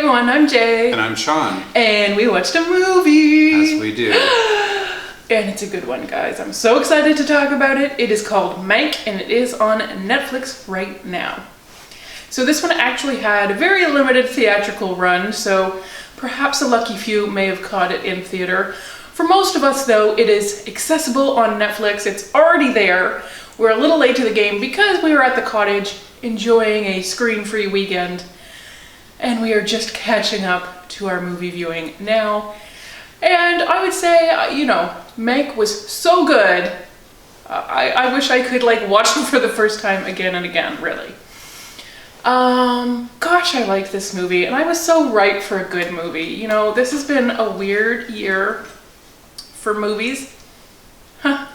everyone, I'm Jay. And I'm Sean. And we watched a movie. As we do. And it's a good one, guys. I'm so excited to talk about it. It is called Mank, and it is on Netflix right now. So this one actually had a very limited theatrical run, so perhaps a lucky few may have caught it in theater. For most of us, though, it is accessible on Netflix. It's already there. We're a little late to the game because we were at the cottage enjoying a screen-free weekend, and we are just catching up to our movie viewing now. And I would say, Mank was so good. I wish I could watch it for the first time again and again, really. Gosh, I like this movie, and I was so ripe for a good movie. This has been a weird year for movies.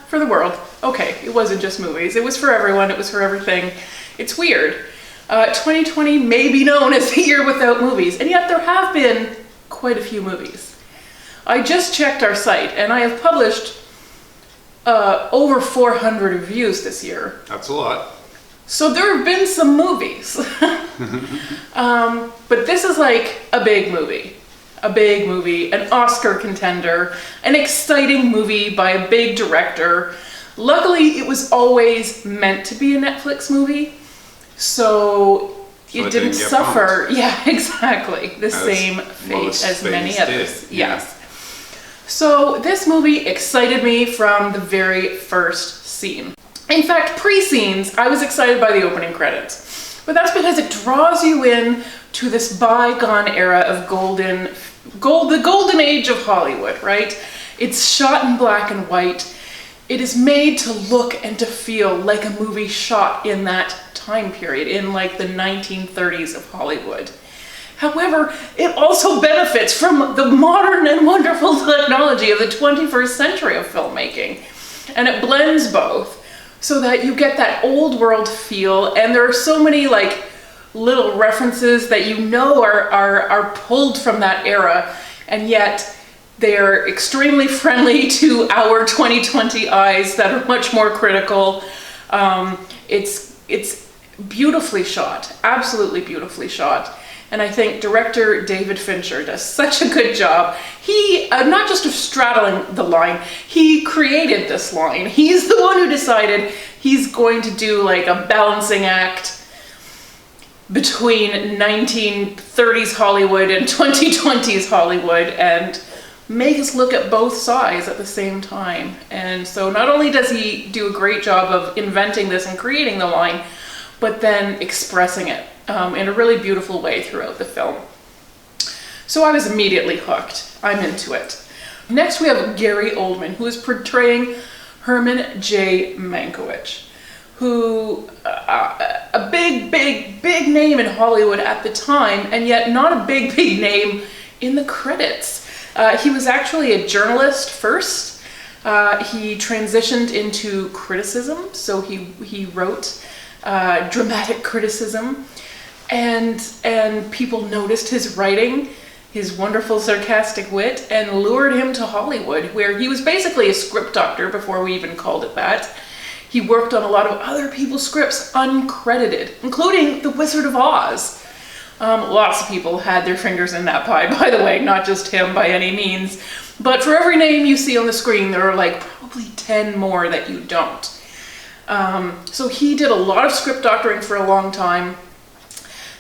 For the world. Okay, it wasn't just movies. It was for everyone. It was for everything. It's weird. 2020 may be known as the year without movies, and yet there have been quite a few movies. I just checked our site, and I have published over 400 reviews this year. That's a lot. So there have been some movies. But this is like a big movie. A big movie, an Oscar contender, an exciting movie by a big director. Luckily, it was always meant to be a Netflix movie, so it didn't suffer. Bumped. Yeah, exactly. The same fate as many others. Yes. So this movie excited me from the very first scene. In fact, pre-scenes, I was excited by the opening credits. But that's because it draws you in to this bygone era of the golden age of Hollywood, right? It's shot in black and white. It is made to look and to feel like a movie shot in that time period, in like the 1930s of Hollywood. However, it also benefits from the modern and wonderful technology of the 21st century of filmmaking. And it blends both so that you get that old world feel, and there are so many little references that are pulled from that era, and yet they are extremely friendly to our 2020 eyes that are much more critical. It's beautifully shot, absolutely beautifully shot. And I think director David Fincher does such a good job. He, not just of straddling the line, he created this line. He's the one who decided he's going to do a balancing act between 1930s Hollywood and 2020s Hollywood and make us look at both sides at the same time. And so not only does he do a great job of inventing this and creating the line, but then expressing it in a really beautiful way throughout the film. So I was immediately hooked. I'm into it. Next we have Gary Oldman, who is portraying Herman J. Mankiewicz, who, a big name in Hollywood at the time, and yet not a big name in the credits. He was actually a journalist first. He transitioned into criticism, so he wrote dramatic criticism, and people noticed his writing, his wonderful sarcastic wit, and lured him to Hollywood, where he was basically a script doctor before we even called it that. He worked on a lot of other people's scripts uncredited, including The Wizard of Oz. Lots of people had their fingers in that pie, by the way, not just him by any means. But for every name you see on the screen, there are probably 10 more that you don't. So he did a lot of script doctoring for a long time.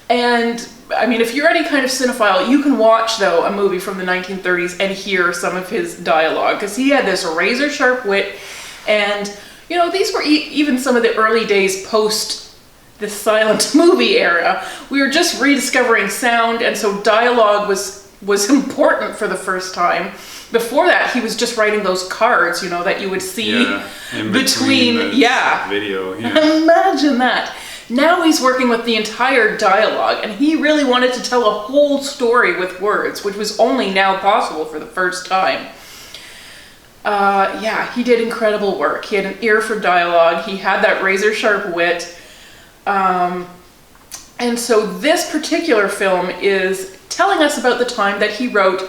And I mean, if you're any kind of cinephile, you can watch, though, a movie from the 1930s and hear some of his dialogue, because he had this razor sharp wit. And these were even some of the early days post the silent movie era. We were just rediscovering sound, and so dialogue was important for the first time. Before that, he was just writing those cards, that you would see between video. Yeah. Imagine that. Now he's working with the entire dialogue, and he really wanted to tell a whole story with words, which was only now possible for the first time. He did incredible work. He had an ear for dialogue. He had that razor sharp wit. And so this particular film is telling us about the time that he wrote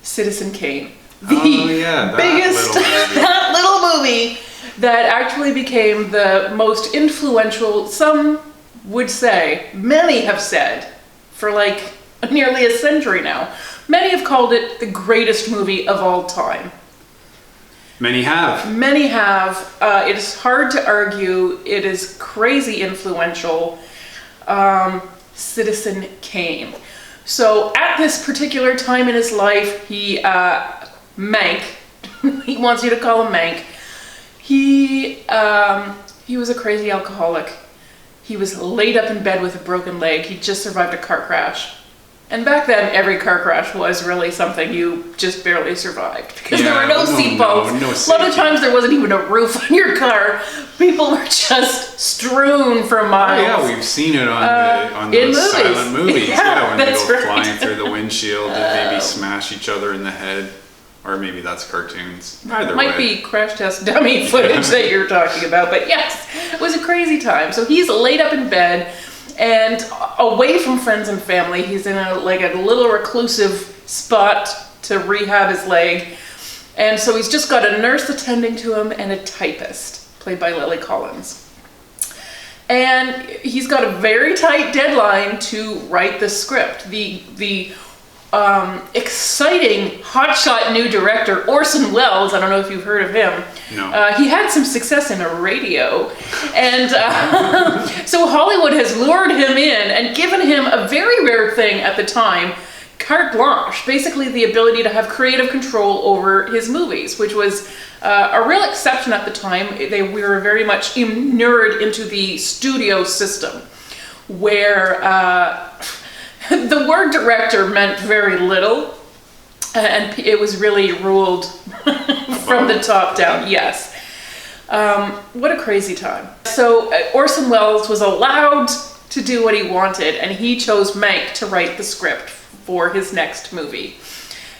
Citizen Kane. The biggest, that little movie that actually became the most influential, some would say, many have said, for nearly a century now. Many have called it the greatest movie of all time. Many have. Many have. It is hard to argue. It is crazy influential. Citizen Kane. So at this particular time in his life, Mank, he wants you to call him Mank. He was a crazy alcoholic. He was laid up in bed with a broken leg. He just survived a car crash. And back then, every car crash was really something you just barely survived because there were no seatbelts. No a lot of times there wasn't even a roof on your car. People were just strewn for miles. Oh yeah, we've seen it on those silent movies. Yeah, when they go flying through the windshield and maybe smash each other in the head. Or maybe that's cartoons. Either Might be crash test dummy footage that you're talking about. But yes, it was a crazy time. So he's laid up in bed and away from friends and family. He's in a little reclusive spot to rehab his leg. And so he's just got a nurse attending to him and a typist, played by Lily Collins. And he's got a very tight deadline to write the script. The exciting hotshot new director Orson Welles, I don't know if you've heard of him. No. He had some success in a radio, and so Hollywood has lured him in and given him a very rare thing at the time, carte blanche, basically the ability to have creative control over his movies, which was a real exception at the time. We were very much inured into the studio system, where the word director meant very little, and it was really ruled from the top down, yes. What a crazy time. So Orson Welles was allowed to do what he wanted, and he chose Mank to write the script for his next movie.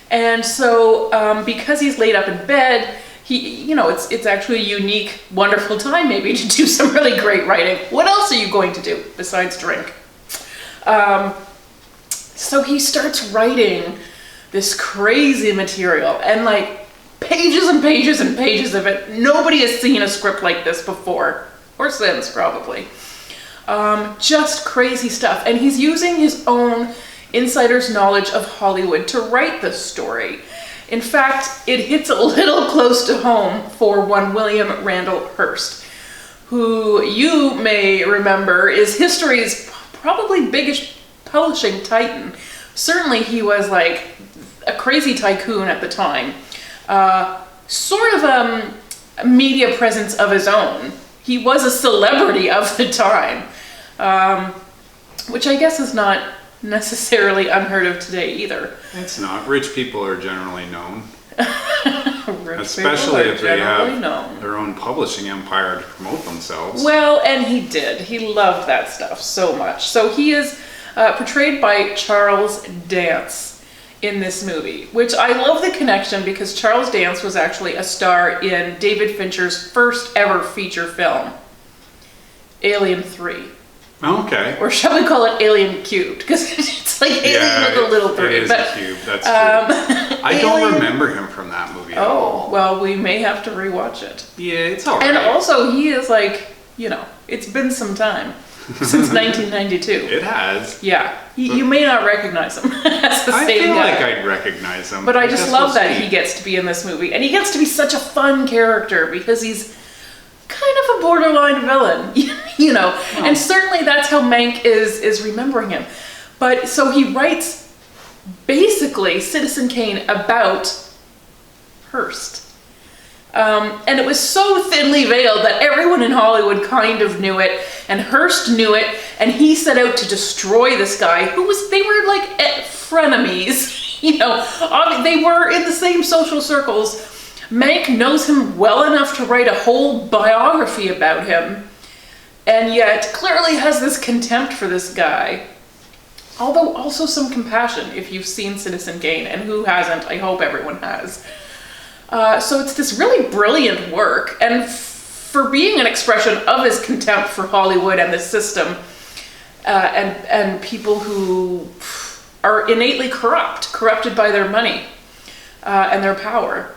And so because he's laid up in bed, it's actually a unique, wonderful time maybe to do some really great writing. What else are you going to do besides drink? So he starts writing this crazy material and pages and pages and pages of it. Nobody has seen a script like this before, or since probably. Just crazy stuff. And he's using his own insider's knowledge of Hollywood to write this story. In fact, it hits a little close to home for one William Randall Hearst, who you may remember is history's probably biggest publishing titan. Certainly he was a crazy tycoon at the time. Sort of a media presence of his own. He was a celebrity of the time, which I guess is not necessarily unheard of today either. It's not. Rich people are generally known. Especially if they have their own publishing empire to promote themselves. Well, and he did. He loved that stuff so much. So he is portrayed by Charles Dance in this movie, which I love the connection because Charles Dance was actually a star in David Fincher's first ever feature film, Alien 3. Okay. Or shall we call it Alien Cubed? Because it's Alien with a little 3. It is a cube, that's true. I don't remember him from that movie at all. Well, we may have to rewatch it. Yeah, it's alright. And also, he is it's been some time. Since 1992. It has. Yeah. You may not recognize him as the same guy. I feel like I'd recognize him. But I just love that he gets to be in this movie. And he gets to be such a fun character because he's kind of a borderline villain, Oh. And certainly that's how Mank is remembering him. But so he writes basically Citizen Kane about Hearst. And it was so thinly veiled that everyone in Hollywood kind of knew it, and Hearst knew it, and he set out to destroy this guy they were frenemies, they were in the same social circles. Mank knows him well enough to write a whole biography about him, and yet clearly has this contempt for this guy. Although also some compassion if you've seen Citizen Kane, and who hasn't, I hope everyone has. So it's this really brilliant work, and for being an expression of his contempt for Hollywood and the system, and people who are innately corrupted by their money and their power,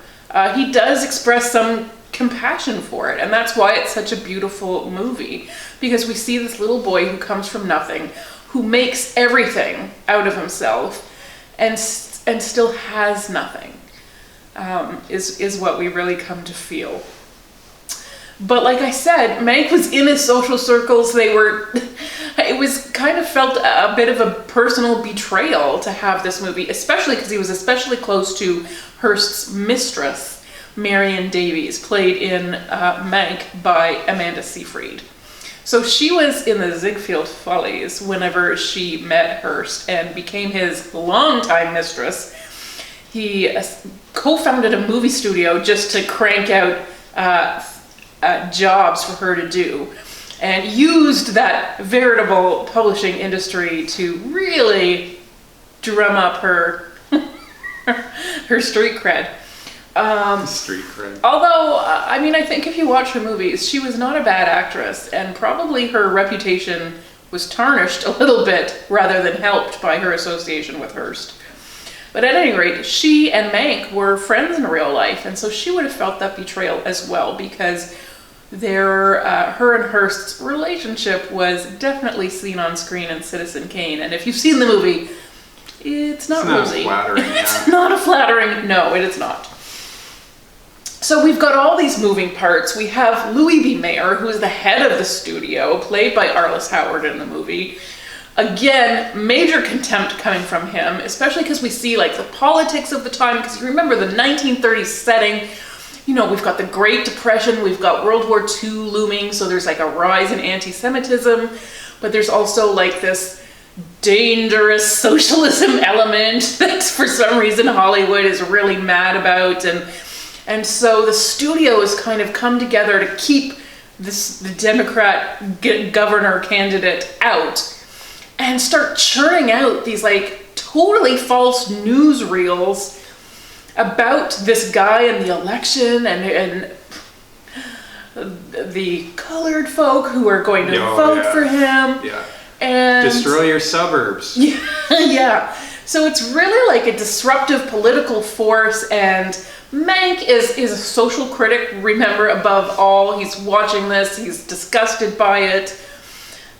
he does express some compassion for it, and that's why it's such a beautiful movie, because we see this little boy who comes from nothing, who makes everything out of himself and still has nothing, is what we really come to feel. But like I said, Mank was in his social circles. It was kind of felt a bit of a personal betrayal to have this movie, especially because he was especially close to Hearst's mistress, Marion Davies, played in Mank by Amanda Seyfried. So she was in the Ziegfeld Follies whenever she met Hearst and became his longtime mistress. He co-founded a movie studio just to crank out jobs for her to do, and used that veritable publishing industry to really drum up her her street cred. Street cred. Although, I mean, I think if you watch her movies, she was not a bad actress, and probably her reputation was tarnished a little bit rather than helped by her association with Hearst. But at any rate, she and Mank were friends in real life, and so she would have felt that betrayal as well, because her and Hearst's relationship was definitely seen on screen in Citizen Kane. And if you've seen the movie, it's not rosy. Flattering, it's not a flattering. No, it is not. So we've got all these moving parts. We have Louis B. Mayer, who is the head of the studio, played by Arliss Howard in the movie. Again, major contempt coming from him, especially because we see like the politics of the time, because you remember the 1930s setting. You know, we've got the Great Depression, we've got World War II looming, so there's like a rise in anti-Semitism, but there's also like this dangerous socialism element that for some reason Hollywood is really mad about, and so the studio has kind of come together to keep the Democrat governor candidate out and start churning out these like totally false newsreels about this guy in the election and the colored folk who are going to vote for him. Yeah. And destroy your suburbs. Yeah. So it's really like a disruptive political force, and Mank is a social critic, remember, above all. He's watching this, he's disgusted by it,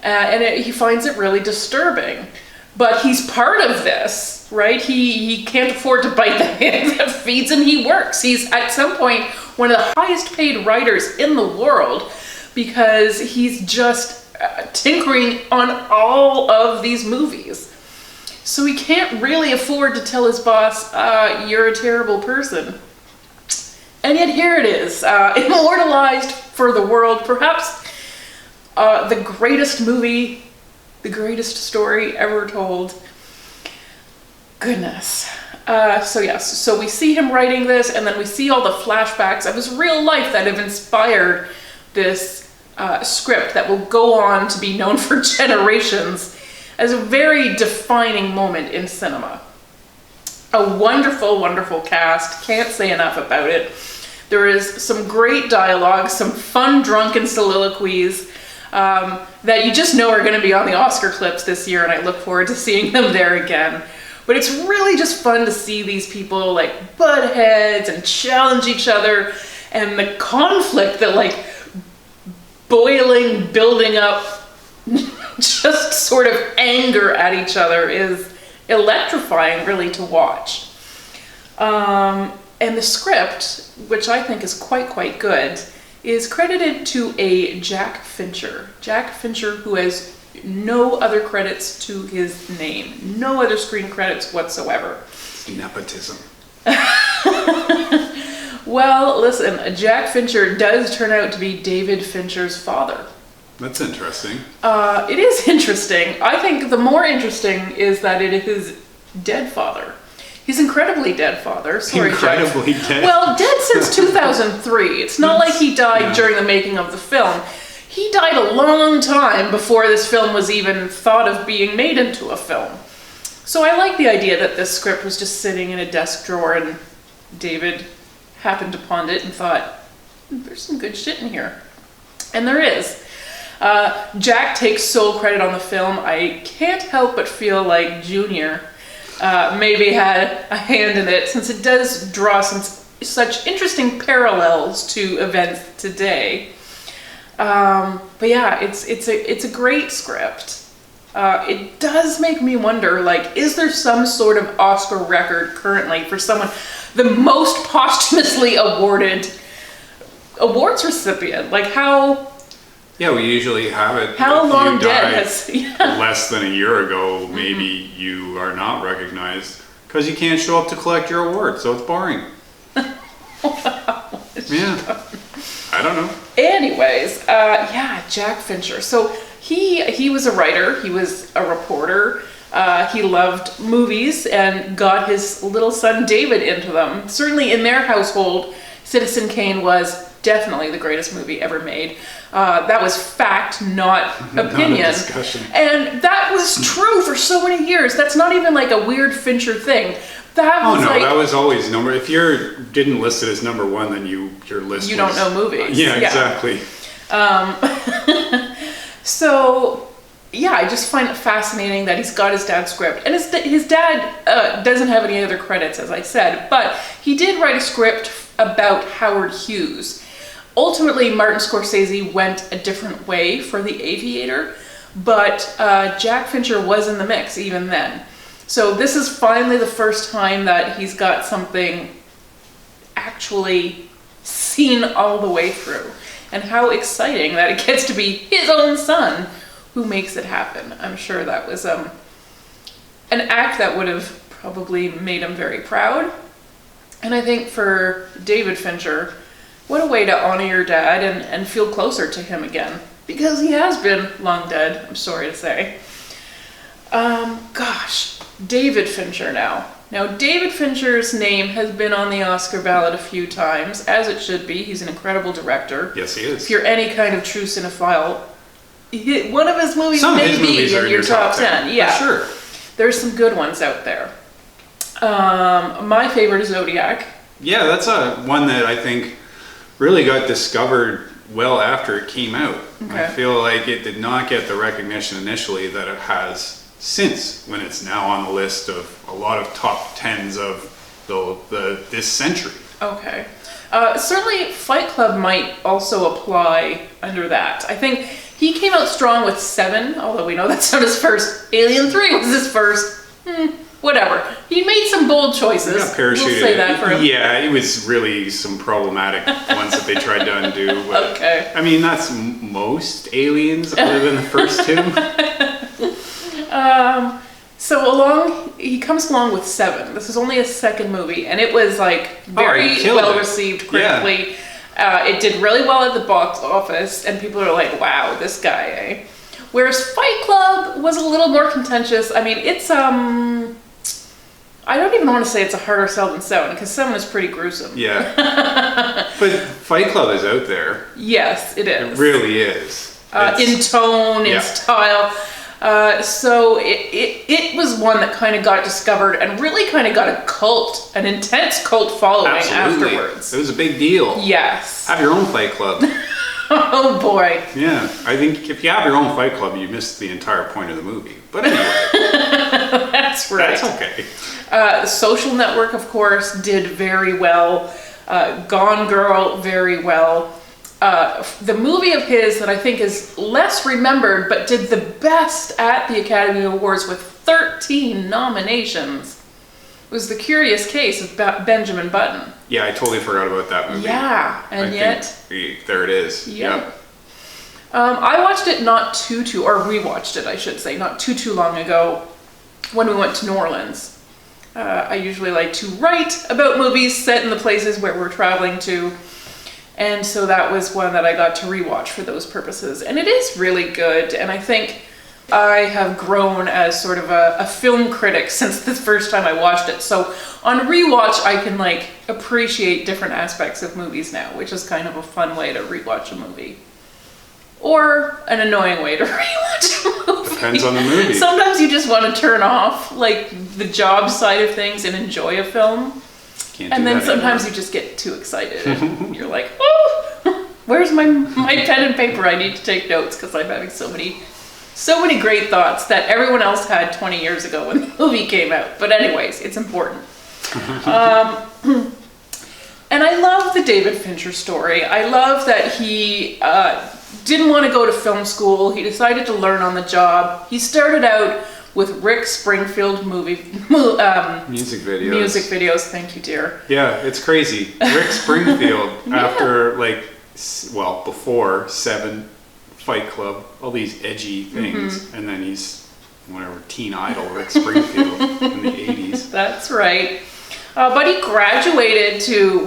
and he finds it really disturbing. But he's part of this, right? He can't afford to bite the hand that feeds him. He works. He's at some point one of the highest paid writers in the world, because he's just tinkering on all of these movies. So he can't really afford to tell his boss, you're a terrible person. And yet here it is, immortalized for the world, perhaps the greatest movie, the greatest story ever told. Goodness. So we see him writing this, and then we see all the flashbacks of his real life that have inspired this script that will go on to be known for generations as a very defining moment in cinema. A wonderful, wonderful cast. Can't say enough about it. There is some great dialogue, some fun drunken soliloquies that you just know are going to be on the Oscar clips this year, and I look forward to seeing them there again. But it's really just fun to see these people like butt heads and challenge each other, and the conflict that like boiling, building up, just sort of anger at each other is electrifying really to watch. And the script, which I think is quite good, is credited to a Jack Fincher. Jack Fincher, who has no other credits to his name. No other screen credits whatsoever. Nepotism. Well, listen, Jack Fincher does turn out to be David Fincher's father. That's interesting. It is interesting. I think the more interesting is that it is his dead father. He's incredibly dead father. Sorry, incredibly Jack. dead. Well, dead since 2003. It's not like he died during the making of the film. He died a long time before this film was even thought of being made into a film. So I like the idea that this script was just sitting in a desk drawer and David happened upon it and thought, there's some good shit in here. And there is. Jack takes sole credit on the film. I can't help but feel like Junior maybe had a hand in it, since it does draw some such interesting parallels to events today. But yeah, it's a great script. it does make me wonder, like, is there some sort of Oscar record currently for someone, the most posthumously awarded awards recipient? Like, how... Yeah, we usually have it. How if long you dead died has... less than a year ago, maybe you are not recognized because you can't show up to collect your award, so it's boring. Yeah. I don't know. Anyways, yeah, Jack Fincher. So he was a writer, he was a reporter, he loved movies and got his little son David into them. Certainly in their household, Citizen Kane was definitely the greatest movie ever made. That was fact, not opinion. Not a discussion. And that was true for so many years. That's not even like a weird Fincher thing. That was that was always number. If you didn't list it as number one, then your list. You don't know movies. Yeah, exactly. So, yeah, I just find it fascinating that he's got his dad's script. And his dad doesn't have any other credits, as I said, but he did write a script about Howard Hughes. Ultimately, Martin Scorsese went a different way for The Aviator, but Jack Fincher was in the mix even then. So this is finally the first time that he's got something actually seen all the way through. And how exciting that it gets to be his own son who makes it happen. I'm sure that was an act that would have probably made him very proud. And I think for David Fincher, what a way to honor your dad and feel closer to him again. Because he has been long dead, I'm sorry to say. Gosh, David Fincher now. Now, David Fincher's name has been on the Oscar ballot a few times, as it should be. He's an incredible director. Yes, he is. If you're any kind of true cinephile, one of his movies may be in your top 10. Yeah, for sure. There's some good ones out there. My favorite is Zodiac. Yeah, that's one that I think really got discovered well after it came out. Okay. I feel like it did not get the recognition initially that it has since, when it's now on the list of a lot of top 10s of this century. Okay. Certainly Fight Club might also apply under that. I think he came out strong with 7, although we know that's not his first. Alien 3 was his first. Whatever. He made some bold choices. He got parachuted. We'll say that for him. Yeah, it was really some problematic ones that they tried to undo. But, okay. I mean, that's most aliens other than the first 2. So he comes along with 7. This is only his second movie, and it was like very well received critically. Yeah. It did really well at the box office, and people are like, "Wow, this guy." Eh? Whereas Fight Club was a little more contentious. I mean, it's I don't even want to say it's a harder sell than 7, because 7 is pretty gruesome. Yeah. But Fight Club is out there. Yes, it is. It really is. In tone, in style. So it was one that kind of got discovered and really kind of got an intense cult following afterwards. It was a big deal. Yes. Have your own Fight Club. Oh boy. Yeah, I think if you have your own Fight Club, you missed the entire point of the movie. But anyway. That's right. That's okay. The Social Network, of course, did very well. Gone Girl, very well. The movie of his that I think is less remembered but did the best at the Academy Awards with 13 nominations was The Curious Case of Benjamin Button. Yeah, I totally forgot about that movie. Yeah, and there it is. Yep. I watched it rewatched it, I should say, not too long ago when we went to New Orleans. I usually like to write about movies set in the places where we're traveling to. And so that was one that I got to rewatch for those purposes. And it is really good. And I think I have grown as sort of a film critic since the first time I watched it. So on rewatch, I can appreciate different aspects of movies now, which is kind of a fun way to rewatch a movie. Or an annoying way to rewatch a movie. Depends on the movie. Sometimes you just want to turn off the job side of things and enjoy a film. And then sometimes you just get too excited and you're like, oh, where's my pen and paper? I need to take notes because I'm having so many great thoughts that everyone else had 20 years ago when the movie came out. But anyways, it's important. And I love the David Fincher story. I love that he didn't want to go to film school. He decided to learn on the job. He started out with Rick Springfield music videos. Thank you, dear. Yeah, it's crazy. Rick Springfield, after before Seven, Fight Club, all these edgy things, and then he's teen idol Rick Springfield in the 80s. That's right. But he graduated to,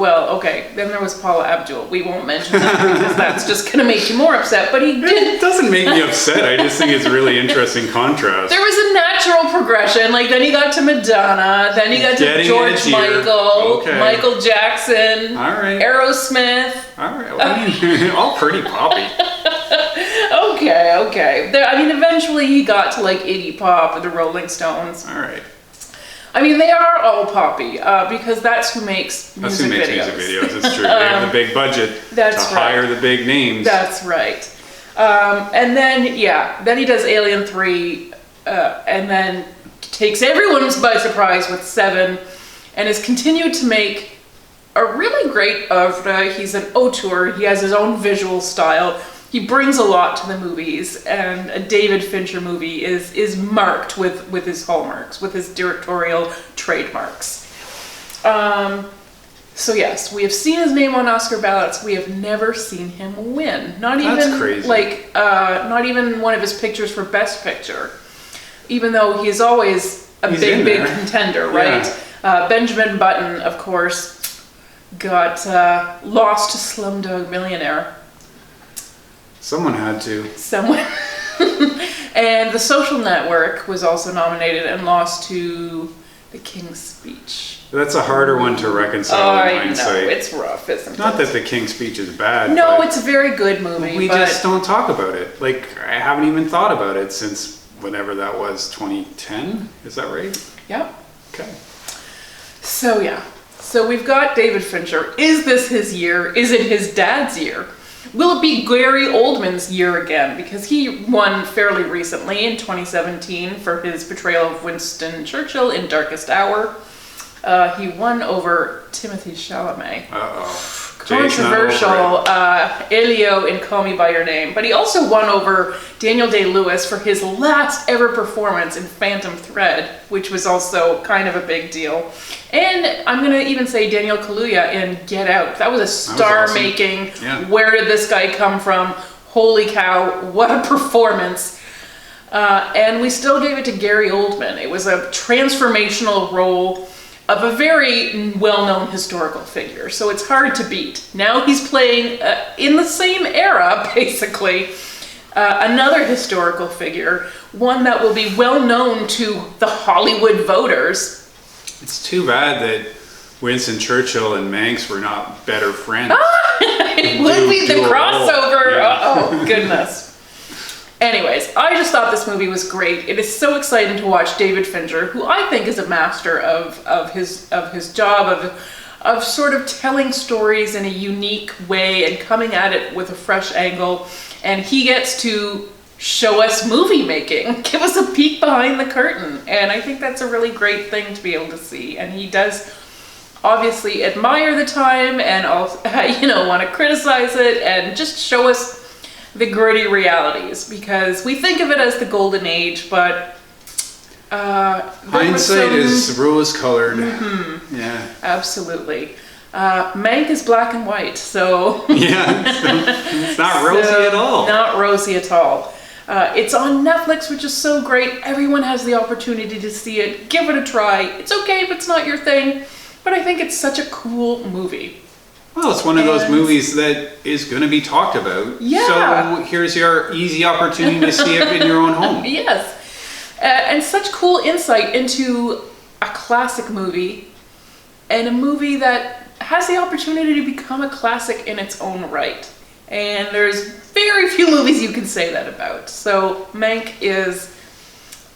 then there was Paula Abdul. We won't mention that because that's just going to make you more upset. But he did. It doesn't make me upset. I just think it's a really interesting contrast. There was a natural progression. Like, then he got to Madonna. Then he got to George Michael. Okay. Michael Jackson. All right. Aerosmith. All right. Well, I mean, all pretty poppy. Okay. Eventually he got to, like, Iggy Pop or the Rolling Stones. All right. I mean, they are all poppy because that's who makes music videos. It's true. They have the big budget hire the big names. That's right. And then he does Alien 3 and then takes everyone by surprise with 7 and has continued to make a really great oeuvre. He's an auteur. He has his own visual style. He brings a lot to the movies, and a David Fincher movie is marked with his hallmarks, with his directorial trademarks. So yes, we have seen his name on Oscar ballots. We have never seen him win. That's crazy. Not even one of his pictures for Best Picture, even though he's always a big contender, right? Yeah. Benjamin Button, of course, got lost to Slumdog Millionaire. Someone had to. And The Social Network was also nominated and lost to The King's Speech. That's a harder one to reconcile in hindsight. I know, it's rough, isn't it? Not that The King's Speech is bad. No, it's a very good movie. We just don't talk about it. Like, I haven't even thought about it since whenever that was, 2010? Is that right? Yep. Okay. So we've got David Fincher. Is this his year? Is it his dad's year? Will it be Gary Oldman's year again? Because he won fairly recently in 2017 for his portrayal of Winston Churchill in Darkest Hour. He won over Timothée Chalamet. Uh-oh. Controversial Elio in Call Me By Your Name. But he also won over Daniel Day-Lewis for his last ever performance in Phantom Thread, which was also kind of a big deal. And I'm going to even say Daniel Kaluuya in Get Out. That was a star-making, awesome. Yeah. Where did this guy come from? Holy cow, what a performance. And we still gave it to Gary Oldman. It was a transformational role of a very well-known historical figure, so it's hard to beat. Now he's playing, in the same era, basically, another historical figure, one that will be well-known to the Hollywood voters. It's too bad that Winston Churchill and Mank were not better friends. It would be the crossover. Yeah. Oh, goodness. Anyways, I just thought this movie was great. It is so exciting to watch David Fincher, who I think is a master of his job of sort of telling stories in a unique way and coming at it with a fresh angle. And he gets to show us movie making, give us a peek behind the curtain. And I think that's a really great thing to be able to see. And he does obviously admire the time and also, want to criticize it and just show us the gritty realities, because we think of it as the golden age, but hindsight is rose-colored. Mm-hmm. Yeah, absolutely. Mank is black and white, so yeah, it's not rosy at all. Not rosy at all. It's on Netflix, which is so great. Everyone has the opportunity to see it. Give it a try. It's okay if it's not your thing, but I think it's such a cool movie. Well, it's one of those movies that is going to be talked about. Yeah. So here's your easy opportunity to see it in your own home. Yes. And such cool insight into a classic movie and a movie that has the opportunity to become a classic in its own right. And there's very few movies you can say that about. So Mank is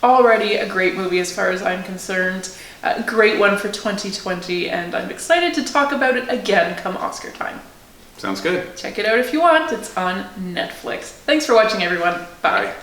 already a great movie as far as I'm concerned. A great one for 2020, and I'm excited to talk about it again come Oscar time. Sounds good. Check it out if you want. It's on Netflix. Thanks for watching, everyone. Bye.